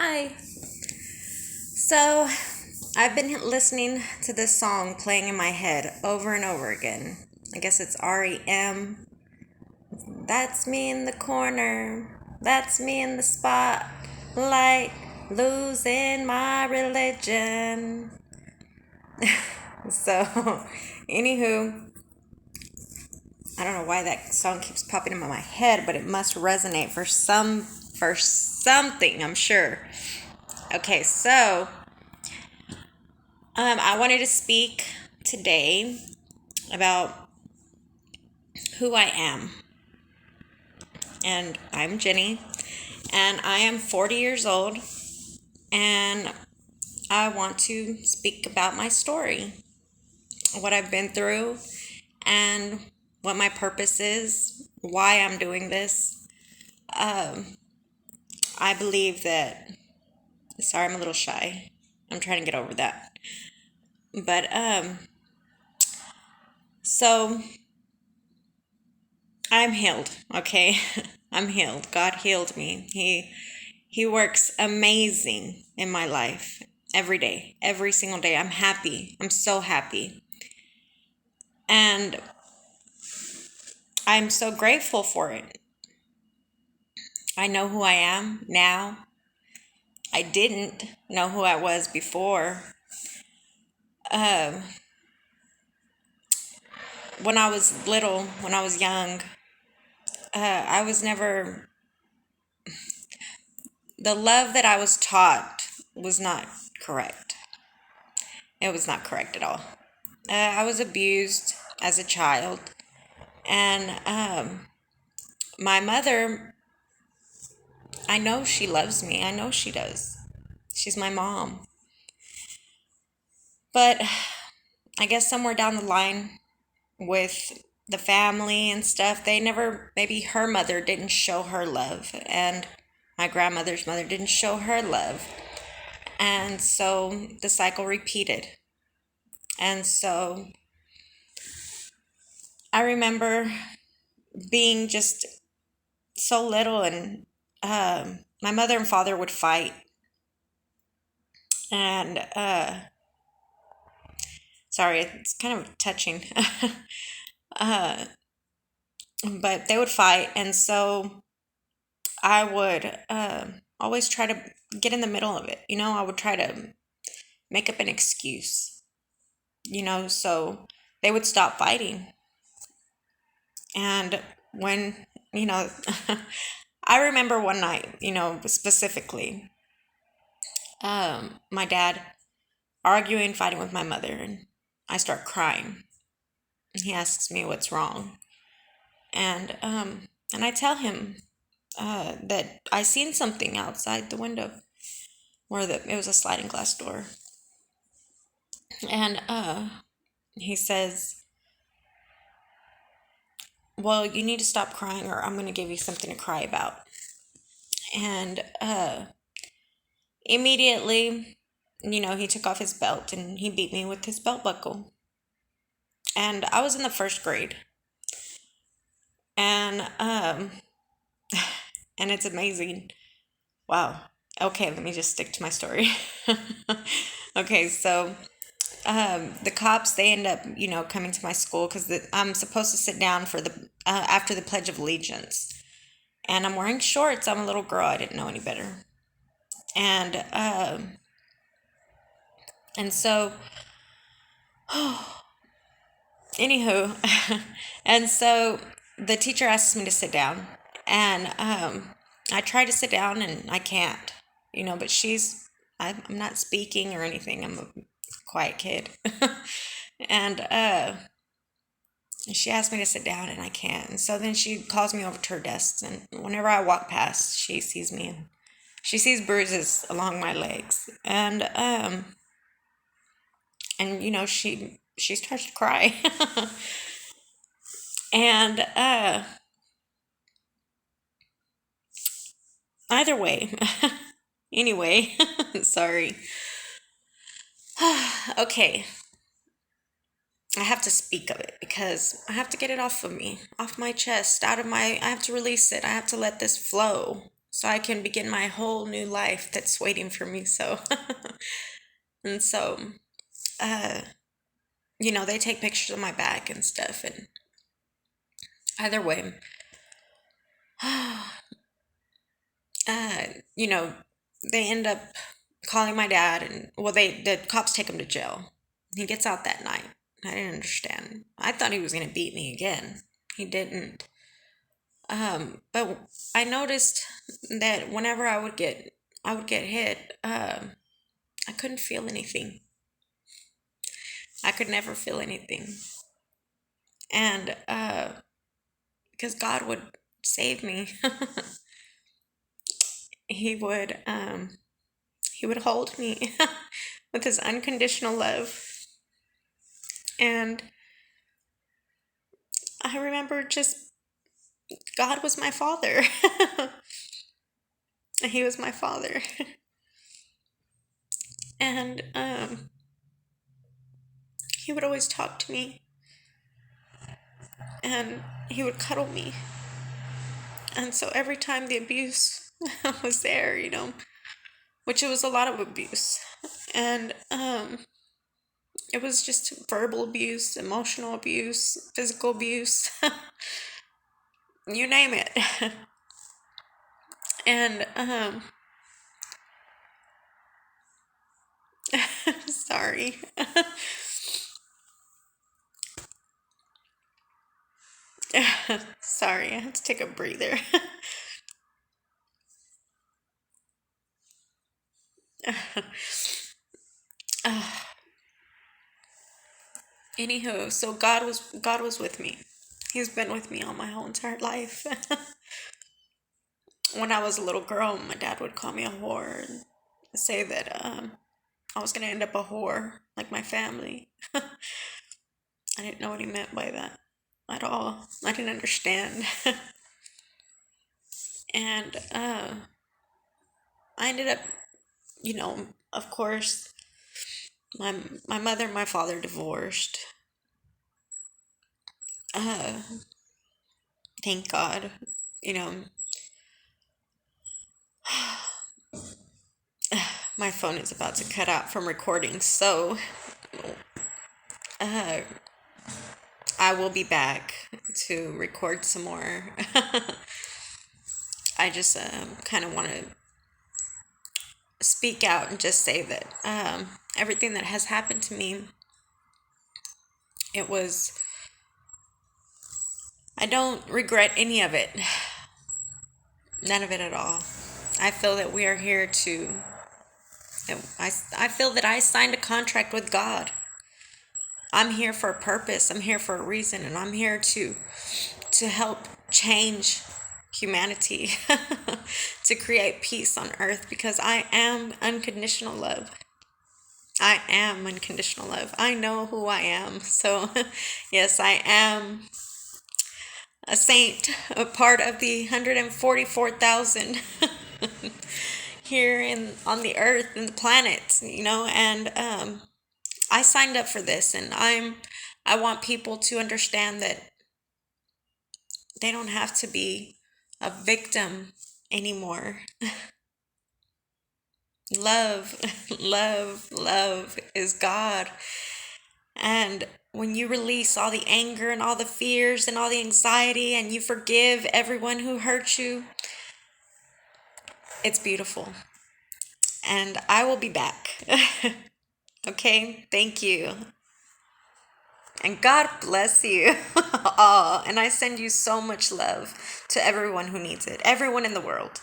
Hi. So, I've been listening to this song playing in my head over and over again. I guess it's REM. That's me in the corner. That's me in the spotlight. Losing my religion. So, anywho, I don't know why that song keeps popping into my head, but it must resonate for something, I'm sure. Okay, so I wanted to speak today about who I am. And I'm Jenny, and I am 40 years old, and I want to speak about my story, what I've been through, and what my purpose is, why I'm doing this. I believe that, sorry, I'm a little shy. I'm trying to get over that. But, so I'm healed, okay? I'm healed. God healed me. He works amazing in my life every day, every single day. I'm happy. I'm so happy. And I'm so grateful for it. I know who I am now. I didn't know who I was before. Um, when I was little, when I was young, I was never, the love that I was taught was not correct. It was not correct at all. I was abused as a child, and my mother, I know she loves me. I know she does. She's my mom. But I guess somewhere down the line with the family and stuff, they never, maybe her mother didn't show her love, and my grandmother's mother didn't show her love. And so the cycle repeated. And so I remember being just so little, and my mother and father would fight. And sorry, it's kind of touching. uh, but they would fight, and so I would always try to get in the middle of it. I would try to make up an excuse, so they would stop fighting. And when, you know, I remember one night, specifically, my dad arguing, fighting with my mother, and I start crying. He asks me what's wrong, and I tell him that I seen something outside the window, where it was a sliding glass door, and he says, "Well, you need to stop crying, or I'm going to give you something to cry about." And immediately, he took off his belt and he beat me with his belt buckle. And I was in the first grade, and and it's amazing. Wow. Okay, let me just stick to my story. Okay, so the cops, they end up, coming to my school because I'm supposed to sit down for the after the Pledge of Allegiance, and I'm wearing shorts. I'm a little girl. I didn't know any better, and so, anywho, and so the teacher asks me to sit down, and I try to sit down and I can't, but I'm not speaking or anything. I'm a quiet kid. And she asked me to sit down and I can't. And so then she calls me over to her desk, and whenever I walk past, she sees me, and she sees bruises along my legs. And she starts to cry. And either way, anyway, sorry. Okay, I have to speak of it because I have to get it off of me, off my chest, I have to release it. I have to let this flow. so I can begin my whole new life that's waiting for me. So, and so, uh, they take pictures of my back and stuff. And either way, uh, you know, they end up calling my dad, and well, the cops take him to jail. He gets out that night. I didn't understand. I thought he was gonna beat me again. He didn't. But I noticed that whenever I would get hit, I couldn't feel anything. I could never feel anything, and because God would save me, He would He would hold me with His unconditional love, and I remember just God was my father. He was my father, and He would always talk to me, and He would cuddle me. And so every time the abuse was there, which it was a lot of abuse, and it was just verbal abuse, emotional abuse, physical abuse, you name it. And sorry. Sorry, I had to take a breather. Anywho, so God was with me. He's been with me all my whole entire life. When I was a little girl, my dad would call me a whore and say that I was gonna end up a whore like my family. I didn't know what he meant by that at all. I didn't understand. And I ended up, of course, my mother and my father divorced. Uh, thank God. You know, my phone is about to cut out from recording, so uh, I will be back to record some more. I just kind of want to speak out and just say that everything that has happened to me, it was, I don't regret any of it. None of it at all. I feel that we are here to, I feel that I signed a contract with God. I'm here for a purpose. I'm here for a reason, and I'm here to help change humanity, to create peace on earth, because I am unconditional love. I am unconditional love. I know who I am. So, yes, I am a saint, a part of the 144,000 here on the earth and the planet, and I signed up for this, and I want people to understand that they don't have to be a victim anymore. Love, love is God. And when you release all the anger and all the fears and all the anxiety, and you forgive everyone who hurt you, it's beautiful. And I will be back. Okay, thank you. And God bless you all. And I send you so much love to everyone who needs it, everyone in the world.